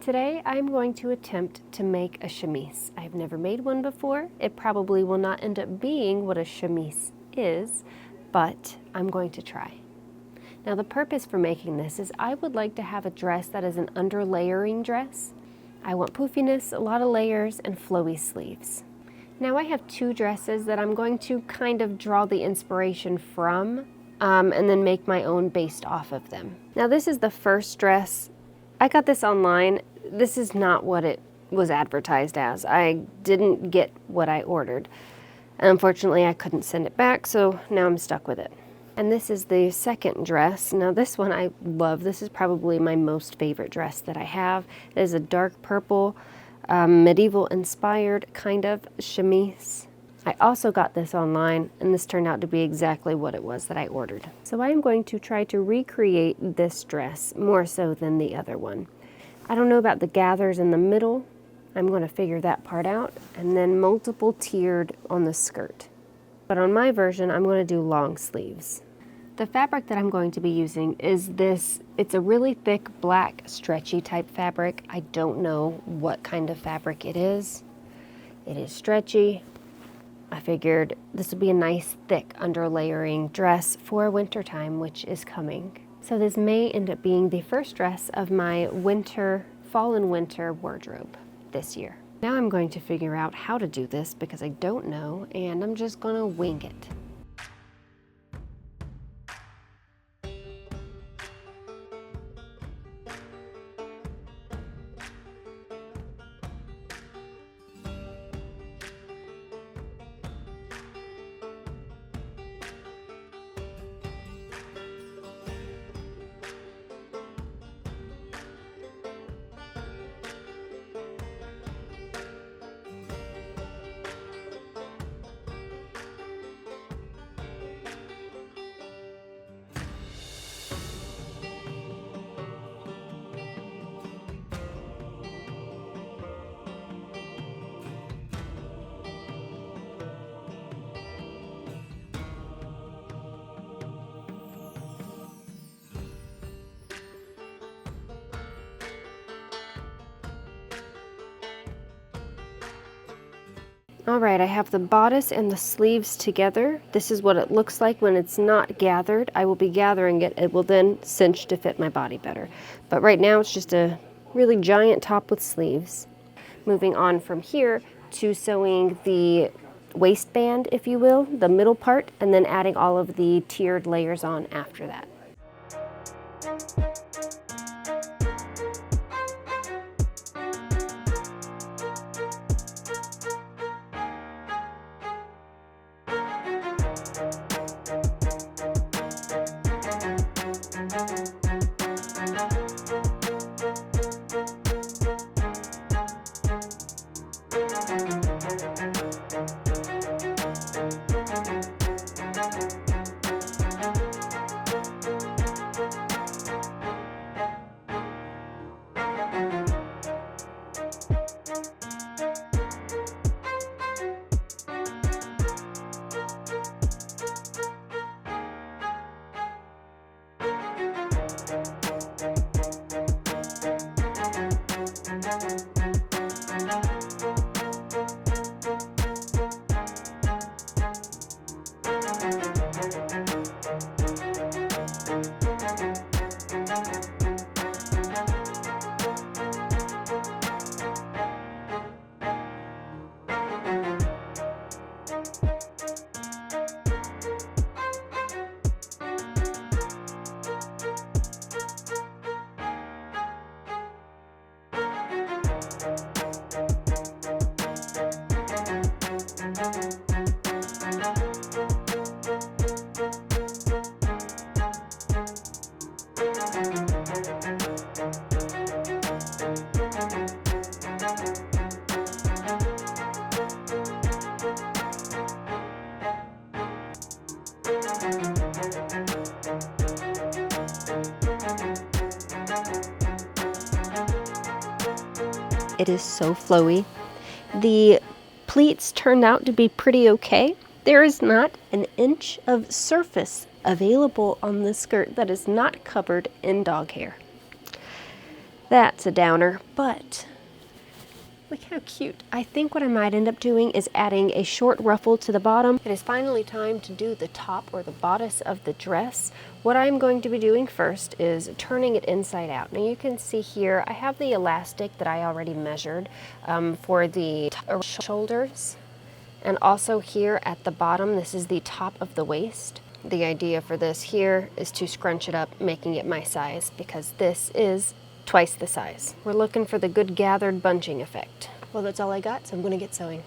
Today I'm going to attempt to make a chemise. I've never made one before. It probably will not end up being what a chemise is, but I'm going to try. Now the purpose for making this is I would like to have a dress that is an underlayering dress. I want poofiness, a lot of layers, and flowy sleeves. Now I have two dresses that I'm going to kind of draw the inspiration from and then make my own based off of them. Now this is the first dress. I got this online. This is not what it was advertised as. I didn't get what I ordered. Unfortunately, I couldn't send it back, so now I'm stuck with it. And this is the second dress. Now this one I love. This is probably my most favorite dress that I have. It is a dark purple, medieval inspired kind of chemise. I also got this online, and this turned out to be exactly what it was that I ordered. So I am going to try to recreate this dress more so than the other one. I don't know about the gathers in the middle. I'm going to figure that part out, and then multiple tiered on the skirt. But on my version, I'm going to do long sleeves. The fabric that I'm going to be using is this. It's a really thick, black, stretchy type fabric. I don't know what kind of fabric it is. It is stretchy. I figured this would be a nice, thick, underlayering dress for wintertime, which is coming. So this may end up being the first dress of my fall and winter wardrobe this year. Now I'm going to figure out how to do this because I don't know, and I'm just gonna wing it. Alright, I have the bodice and the sleeves together. This is what it looks like when it's not gathered. I will be gathering it. It will then cinch to fit my body better. But right now it's just a really giant top with sleeves. Moving on from here to sewing the waistband, if you will, the middle part, and then adding all of the tiered layers on after that. It is so flowy. The pleats turned out to be pretty okay. There is not an inch of surface available on the skirt that is not covered in dog hair. That's a downer, but look how cute. I think what I might end up doing is adding a short ruffle to the bottom. It is finally time to do the top or the bodice of the dress. What I'm going to be doing first is turning it inside out. Now you can see here, I have the elastic that I already measured for the shoulders. And also here at the bottom, this is the top of the waist. The idea for this here is to scrunch it up, making it my size, because this is twice the size. We're looking for the good gathered bunching effect. Well, that's all I got, so I'm gonna get sewing.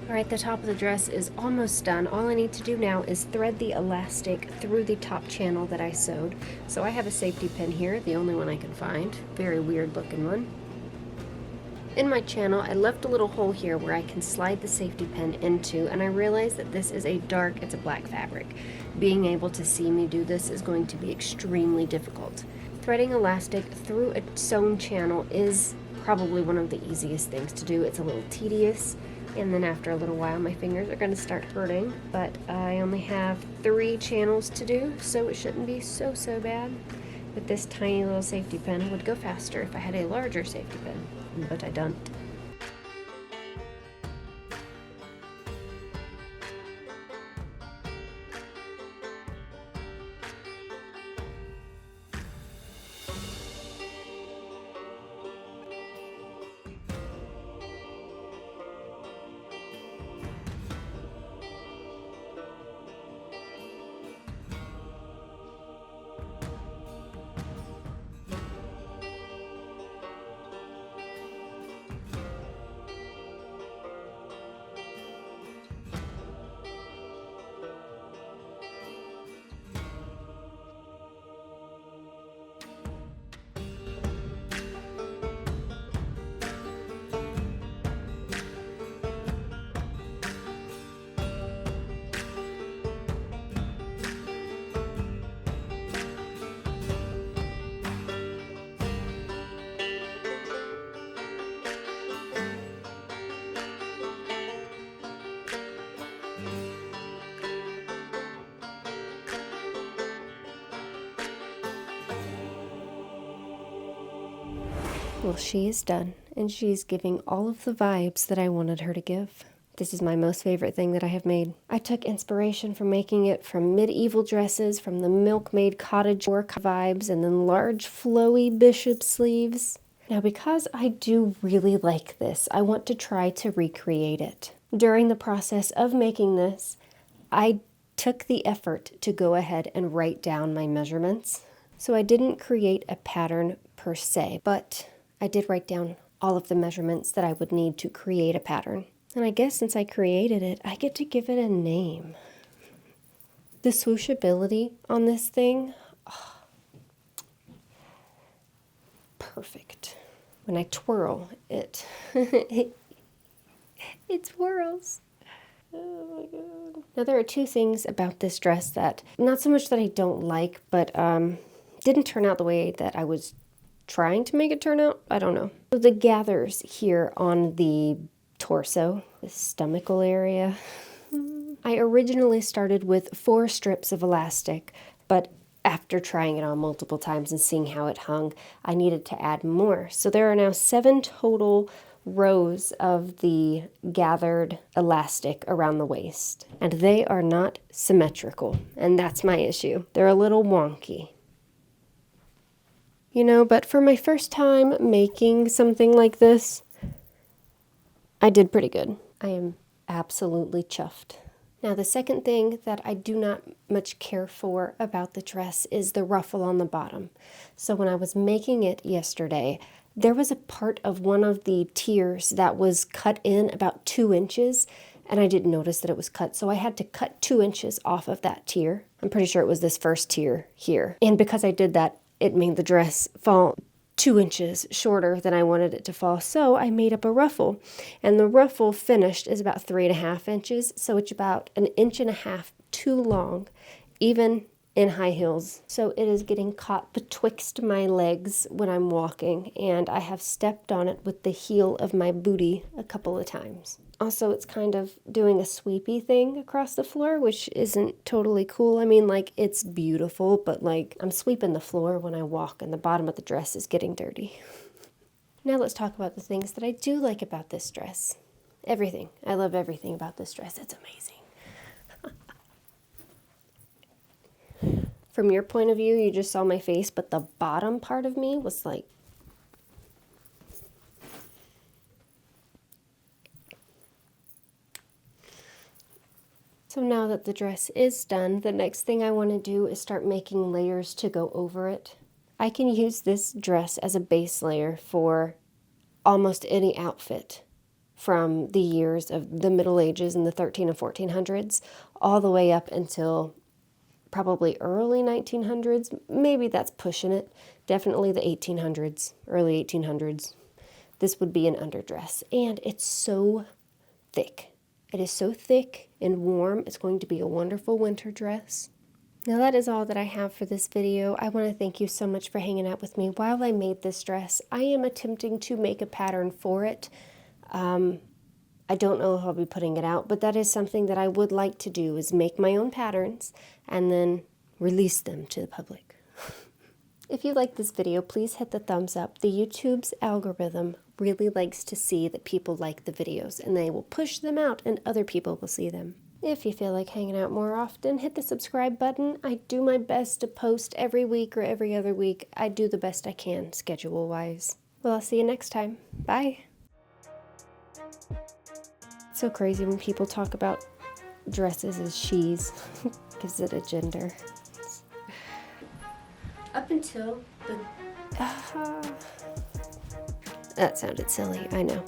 All right, the top of the dress is almost done. All I need to do now is thread the elastic through the top channel that I sewed. So I have a safety pin here, the only one I can find. Very weird looking one. In my channel, I left a little hole here where I can slide the safety pin into, and I realized that this is it's a black fabric. Being able to see me do this is going to be extremely difficult. Threading elastic through a sewn channel is probably one of the easiest things to do. It's a little tedious. And then after a little while, my fingers are going to start hurting, but I only have 3 channels to do, so it shouldn't be so bad. With this tiny little safety pin, it would go faster if I had a larger safety pin, but I don't. Well, she is done, and she's giving all of the vibes that I wanted her to give. This is my most favorite thing that I have made. I took inspiration from making it from medieval dresses, from the Milkmaid Cottagecore vibes, and then large flowy bishop sleeves. Now, because I do really like this, I want to try to recreate it. During the process of making this, I took the effort to go ahead and write down my measurements. So I didn't create a pattern per se, but I did write down all of the measurements that I would need to create a pattern. And I guess since I created it, I get to give it a name. The swooshability on this thing, oh, perfect. When I twirl it, it twirls. Oh my God. Now there are 2 things about this dress that, not so much that I don't like, but didn't turn out the way that I was trying to make it turn out. I don't know. So the gathers here on the torso, the stomachal area. I originally started with 4 strips of elastic, but after trying it on multiple times and seeing how it hung, I needed to add more. So there are now 7 total rows of the gathered elastic around the waist, and they are not symmetrical, and that's my issue. They're a little wonky. You know, but for my first time making something like this, I did pretty good. I am absolutely chuffed. Now, the second thing that I do not much care for about the dress is the ruffle on the bottom. So when I was making it yesterday, there was a part of one of the tiers that was cut in about 2 inches, and I didn't notice that it was cut, so I had to cut 2 inches off of that tier. I'm pretty sure it was this first tier here. And because I did that, it made the dress fall 2 inches shorter than I wanted it to fall, so I made up a ruffle. And the ruffle finished is about 3.5 inches, so it's about 1.5 inches too long, even in high heels. So it is getting caught betwixt my legs when I'm walking, and I have stepped on it with the heel of my booty a couple of times. Also, it's kind of doing a sweepy thing across the floor, which isn't totally cool. I mean, like, it's beautiful, but like, I'm sweeping the floor when I walk and the bottom of the dress is getting dirty. Now let's talk about the things that I do like about this dress. Everything. I love everything about this dress. It's amazing. From your point of view, you just saw my face, but the bottom part of me was like, so now that the dress is done, the next thing I want to do is start making layers to go over it. I can use this dress as a base layer for almost any outfit from the years of the Middle Ages in the 1300s and 1400s all the way up until probably early 1900s. Maybe that's pushing it. Definitely the 1800s, early 1800s. This would be an underdress, and it's so thick. It is so thick and warm. It's going to be a wonderful winter dress. Now that is all that I have for this video. I want to thank you so much for hanging out with me while I made this dress. I am attempting to make a pattern for it. I don't know if I'll be putting it out, but that is something that I would like to do, is make my own patterns and then release them to the public. If you like this video, please hit the thumbs up. The YouTube's algorithm really likes to see that people like the videos, and they will push them out and other people will see them. If you feel like hanging out more often, hit the subscribe button. I do my best to post every week or every other week. I do the best I can, schedule-wise. Well, I'll see you next time. Bye. It's so crazy when people talk about dresses as she's. Gives it a gender. Up until the... That sounded silly, I know.